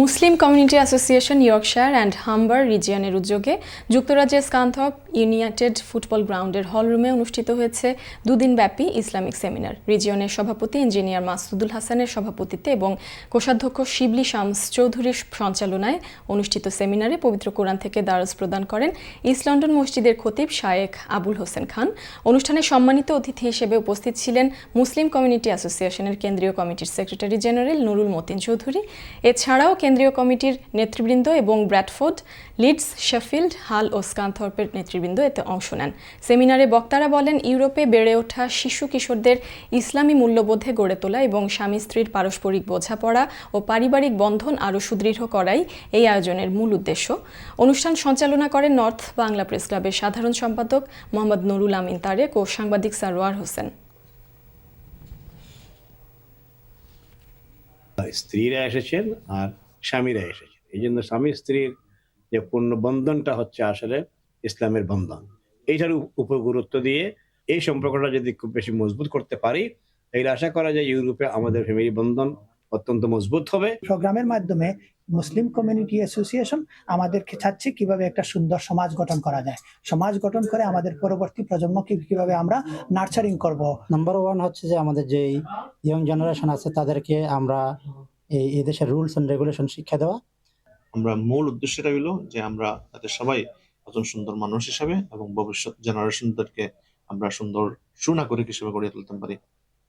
Muslim community association Yorkshire and Humber রিজিয়নের উদ্যোগে যুক্তরাজ্যের স্কানথর্প ইউনাইটেড ফুটবল গ্রাউন্ডের হলরুমে অনুষ্ঠিত হয়েছে দুদিনব্যাপী ইসলামিক সেমিনার। রিজিয়নের সভাপতি ইঞ্জিনিয়ার মাসুদুল হাসানের সভাপতিত্বে এবং কোষাধ্যক্ষ শিবলি শামস চৌধুরীর সঞ্চালনায় অনুষ্ঠিত সেমিনারে পবিত্র কোরআন থেকে দারস প্রদান করেন ইস্ট লন্ডন মসজিদের খতিব শায়েখ আবুল হোসেন খান। অনুষ্ঠানে সম্মানিত অতিথি হিসেবে উপস্থিত ছিলেন মুসলিম কমিউনিটি অ্যাসোসিয়েশনের কেন্দ্রীয় কমিটির সেক্রেটারি জেনারেল নুরুল মতিন চৌধুরী। এছাড়াও কেন্দ্রীয় কমিটির নেতৃবৃন্দ এবং ব্র্যাডফোর্ড, লিডস, শেফিল্ড, হাল ও স্কানথর্পের নেতৃবৃন্দ এতে অংশ নেন। সেমিনারে বক্তারা বলেন, ইউরোপে বেড়ে ওঠা শিশু কিশোরদের ইসলামী মূল্যবোধে গড়ে তোলা এবং স্বামী স্ত্রীর পারস্পরিক বোঝাপড়া ও পারিবারিক বন্ধন আরও সুদৃঢ় করাই এই আয়োজনের মূল উদ্দেশ্য। অনুষ্ঠান সঞ্চালনা করেন নর্থ বাংলা প্রেস ক্লাবের সাধারণ সম্পাদক মোহাম্মদ নুরুল আমিন তারেক ও সাংবাদিক সারোয়ার হোসেন। স্ত্রীরা এসেছেন আর স্বামীরা এসেছেন, এই জন্য স্বামী স্ত্রীর যে পূর্ণ বন্ধনটা হচ্ছে আসলে ইসলামের বন্ধন, এইটার উপর গুরুত্ব দিয়ে এই সম্পর্কটা যদি খুব বেশি মজবুত করতে পারি, তাহলে আশা করা যায় ইউরোপে আমাদের ফ্যামিলি বন্ধন অত্যন্ত মজবুত হবে। প্রোগ্রামের মাধ্যমে মুসলিম কমিউনিটি অ্যাসোসিয়েশন আমাদেরকে চাচ্ছে কিভাবে একটা সুন্দর সমাজ গঠন করা যায়, সমাজ গঠন করে আমাদের পরবর্তী প্রজন্মকে কিভাবে আমরা নার্চারিং করব। নাম্বার ওয়ান হচ্ছে যে আমাদের যে ইয়ং জেনারেশন আছে তাদেরকে আমরা এই দেশের রুলস এন্ড রেগুলেশন শিক্ষা দেওয়া। আমরা মূল উদ্দেশ্যটা হলো যে আমরা তাদের সবাই একজন সুন্দর মানুষ হিসাবে এবং ভবিষ্যৎ জেনারেশনদেরকে আমরা সুন্দর সুনাগরিক হিসেবে গড়ে তুলতে পারি।